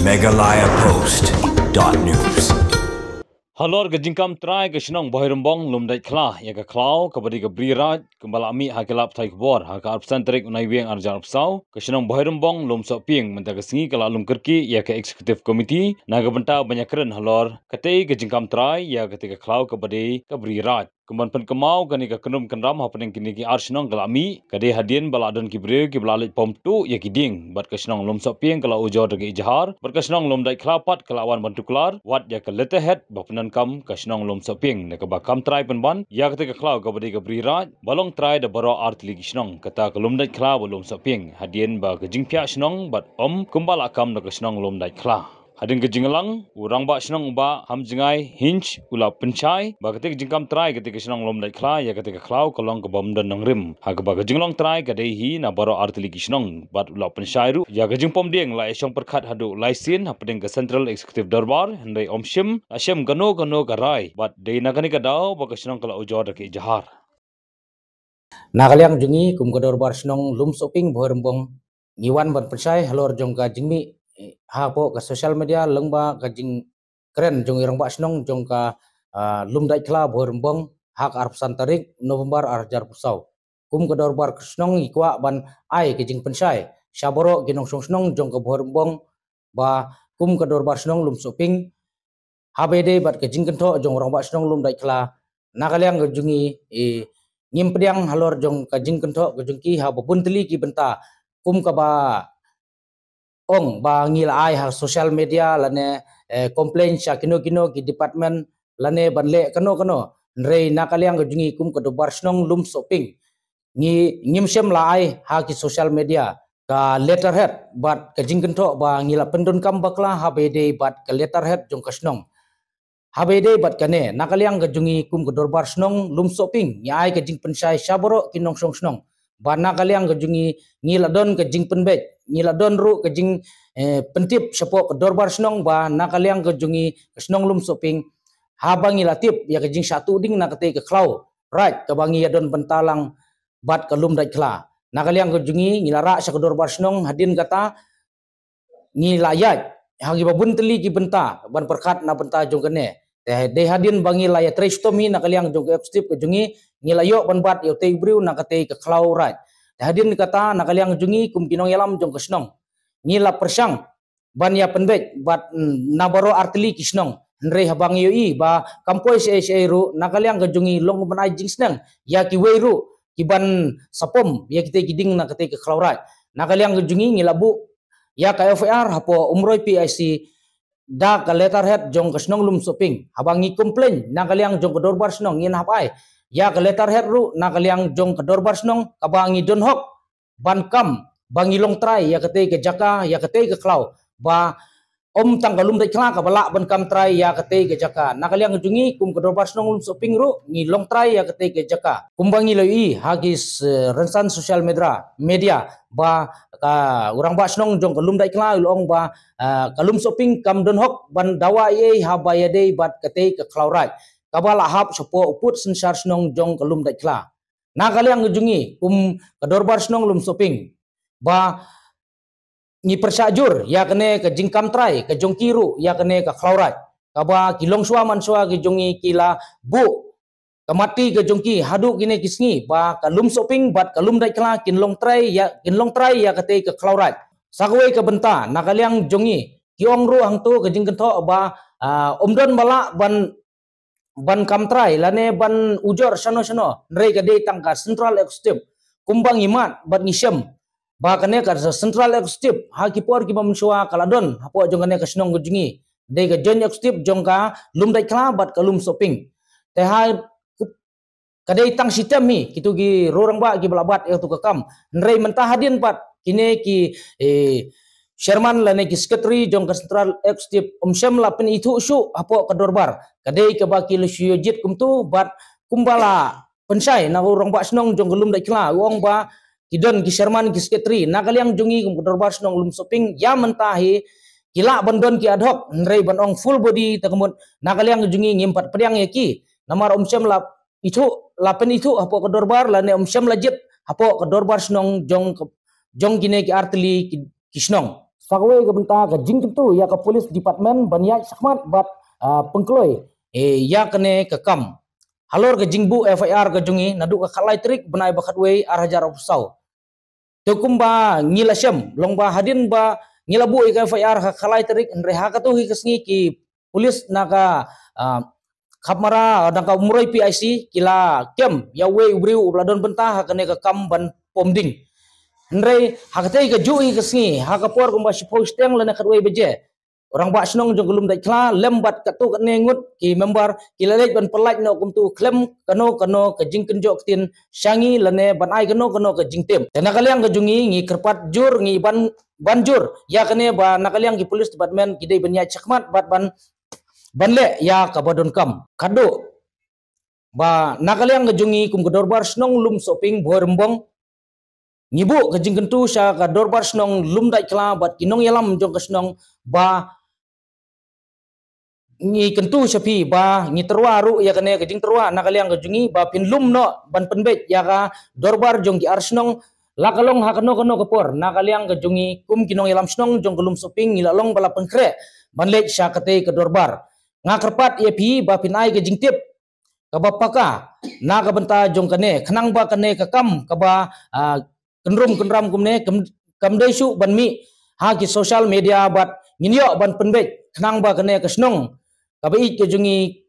megalayapost.news. Halor ke jingkam trai ke senang bohirumbong lumdai klah ya ke klau ke badi ke briraj kembalami hakilap thai kbor haka arpsan terik unai wieng arjar psau ke senang bohirumbong lum sok pieng menta ke singi kala lum kerki ya ke executive committee naga benta banyak keren halor ketei ke jingkam trai ya ke klau ke badi ke briraj kumban pen kemau kani ke kenum kenram hapening kini ki arsenong galami kade hadien baladon ki bre ki balalit pom tu ya ki ding bat ke senang lum sok pieng kala ujor de ijhar ber ke senang lum dai klapat kala awan bantuklar wat ya ke letterhead bapenan kam ke senang lum sok pieng ne ke bakam trai penban ya ke klau ke badi ke briraj balong trai de baro art ligi senang kata ke lum dai klau lum sok pieng hadien ba ke jingpia senang bat kumbala kam ne ke senang lum dai klau hadin ke jingalang urang ba senang ba ham jingai hinch ula pencai ba ketik jingkam trai ketik senang lom dai kla ya ketik klau kolong ke bom dan nangrim ha ke ba ke jinglong trai ke dei hi na baro artili ki senang bat ula pencai ru ya ke jingpom ding la esong perkhat hadu laisin hapding ke central executive darbar hendai omshim ashem gano garai bat dei nagani ka dau ba ke senang kala ujor ke jahar Nagaliang jungi kum kodor bar senong lum soping bohrembong niwan ban percai halor jong ka jingmi ha po ka social media lengba ka jing keren jong irang ba senong jong ka lum dai kla bohrembong hak arpsan tarik November arjar pusau kum kodor bar senong ikwa ban ai ke jing pensai syaboro ginong senong jong ka bohrembong ba kum kodor bar senong lum soping habede bat ke jing kento jong orang ba senong lum dai kla nagaliang jungi nyimpediang halor jong ka jing kento ka jongki ha bunteli ki benta kum ka ba ong ba ngila ai ha social media lane complain sha kino ki department lane banle kano rei nakaliang ka jungi kum ka do barsnong lum shopping ni ngimsem la ai ha ki social media ka letterhead bat ka jing kento ba ngila pendon kam bakla ha bede bat ka letterhead jong kasnong habede bat kane nakaliang ke jungi kum ke dorbar snong lum shopping nyai ke jing pensai syaboro kinong song snong ba nakaliang ke jungi ngiladon ke jing penbet ngiladon ru ke jing pentip sepo ke dorbar snong ba nakaliang ke jungi ke snong lum shopping habang ngilatip ya ke jing satu ding nakate ke klau right ke bangi adon bentalang bat ke lum dai kla nakaliang ke jungi ngilara sa ke dorbar snong hadin kata ngilayat hagi babun teli ki benta ban perkat na benta jong kene de hadin bangi laya trestomi nakaliang jong extip ke jungi ngilayo ban bat yo te briu nakate ke klau right de hadin kata nakaliang jungi kum kinong yalam jong kesnong ngila persang ban ya penbet bat nabaro artili kisnong nre habang yo i ba kampoi se ru nakaliang ke jungi long ban ai jing snang ya ki weiru ki ban sapom ya kite kiding nakate ke klau right nakaliang ke jungi ngilabu ya ka FR hapo umroi PIC da ka letterhead jong kasnong lum shopping habangi komplain nakaliang jong kedorbar snong ngin hapai ya ka letterhead ru nakaliang jong kedorbar snong kabangi don hok ban kam bangi long trai ya kate ke jaka ya kate ke klau ba tang kalum dai kla ka bala ban kam trai ya kate ke jaka nakaliang jungi kum kedorbar snong lum shopping ru ngi long trai ya kate ke jaka kumbangi loi hagis rensan sosial media ba ka urang ba snong jong kalum dai kla ulong ba kalum shopping kam don hok ban dawa ye ha bayade bat kate ke klaurat kabala hap sopo uput sensar snong jong kalum dai kla nakaliang jungi kadorbar snong lum shopping ba ni persajur ya kene ke jingkam trai ke jong kiru ya kene ke klaurat kaba kilong swa man swa ke jongi kila bu kamati ke jongki hadu gine kisngi ba kalum shopping bat kalum dai kla kinlong trai ya kate ke klaurat sagwe ke benta nakaliang jongi kiong ru hang tu ke jing kento ba omdon bala ban kam trai lane ban ujor sano nrei ke de tangka central executive kumbang imat bat ngisem ba kene ka central executive ha kipor ki bamsua kaladon hapo jong kene ke snong jungi de ke joint executive jong ka lum dai kla bat kalum shopping te ha kadai tang sistem mi kitu gi rorang ba gi balabat tu kakam nrei mentah hadin pat kine ki Sherman lane ki secretary jong ka central executive omsem la pen itu su apo ka dorbar kadai ke baki lu syujit kumtu bat kumbala pensai na rorang ba snong jong gelum dai kla wong ba kidon ki Sherman ki secretary nakaliang jongi kum dorbar snong lum shopping ya mentahi kila bandon ki ad hoc nrei ban ong full body takamut nakaliang jongi ngimpat pediang ya ki namar omsem la itu lapen itu hapo ke dorbar lane omsem lajit hapo ke dorbar snong jong gine ki artli kisnong sagwe ke benta ke jing tu ya ke polis department banyak sakmat bat pengkloi ya kene ke kam halor ke jingbu FIR ke jungi nadu ke khalai trik benai bakat we arhajar ofsau tukum ba ngilasem long ba hadin ba ngilabu ke FIR ke khalai trik reha ka tu hi kesngi ki polis naga kamera dangka umurai PIC kila kem ya we ubriu ubladon benta hakane ke kam ban pomding Andre hakatei ke jui ke singi hakapor kumba sipo steng lena kadwai beje orang bak senong jong gelum dai kla lembat katu kat nengut ki member kilalej ban pelaj no kumtu klem kano ke jing kenjo tin syangi lene ban ai kano ke jing tem tenakaliang ke jungi ngi kerpat jur ngi banjur ya kene ba nakaliang ki polis department kidai banya chakmat bat banle ya kabadon kam kado ba nakaliang ke jungi kum ke dorbar senong lum soping boerembong ngibu ke jingkentu sya ka dorbar senong lum dai kla bat kinong yalam jong ke senong ba ngi kentu syapi ba ngi terwa ru ya kene ke jing terwa nakaliang ke jungi ba pin lum no ban penbet ya ka dorbar jong ki arsenong lakalong hakano ke por nakaliang ke jungi kum kinong yalam senong jong ke lum soping ngilalong bala pengkre ban let sya kate ke dorbar ngakerpat ya pi ba pin ai ke jing tip ka bapaka na ka benta jong kene khnang ba kene ke kam ka ba kenram kumne kamdai su ban mi ha ki social media bat nginyo ban penbet khnang ba kene kesnong kabai ke jungi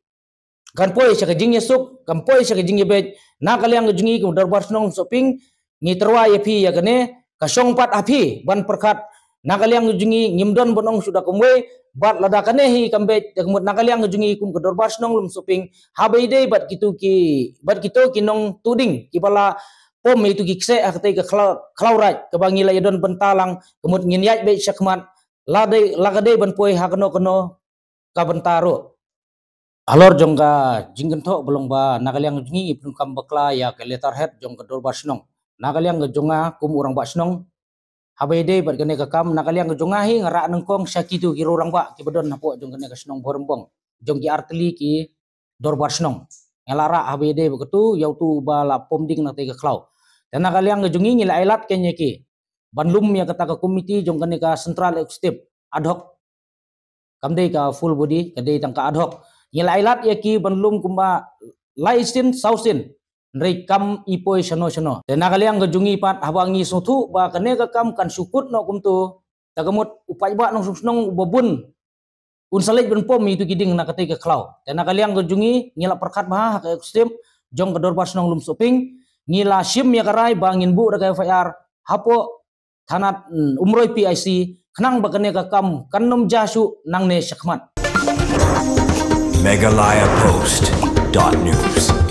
kan poi sa jing yesuk kan poi sa jing yebet na kaliang ke jungi ku darbar snong shopping ni terwa yepi ya kene kasong pat api ban perkat na kaliang ke jungi ngimdon bonong sudah kumwe bat lada kene hi kambet kemut na kaliang ke jungi kum ke darbar snong lum shopping habai dei bat kitu kinong tuding kibala pom itu gikse akte ke klaurat ke bangi la yadon bentalang kemut nginyat be syakmat lagade ban poi hakno ka bentaro alor jongga jinggentok belum ba nakaliang jungi ipun kam bakla ya ke letter head jong ke dorbar senong nakaliang jonga kum urang ba senong habede bat kene ke kam nakaliang jonga hi ngara nengkong syakitu ki urang ba ki bedon napo jong kene ke senong borembong jong ki arteli ki dorbar senong elara habede begitu yautu bala pomding nate ke klau dan nakaliang jungi ngila ailat kenya ki banlum ya kata ke komiti jong kene ka central executive ad hoc kamdei ka full body kadei tangka ad hoc ngila ailat ya ki banlum kumba laisin sausin nrei kam ipoi sono dan nakaliang jungi pat habangi sotu ba kene ka kam kan sukut no kumtu tagamut upai ba nong sunong bobun unsalej ben pom itu giding na katei ke klau dan nakaliang jungi ngila perkat ba ka executive jong ke dorbar senong lum soping ngila sim ya karai bangin bu daga FIR hapo tanat umroi PIC khnang bakane ka kam kannum jasu nangne syakmat Meghalaya Post.news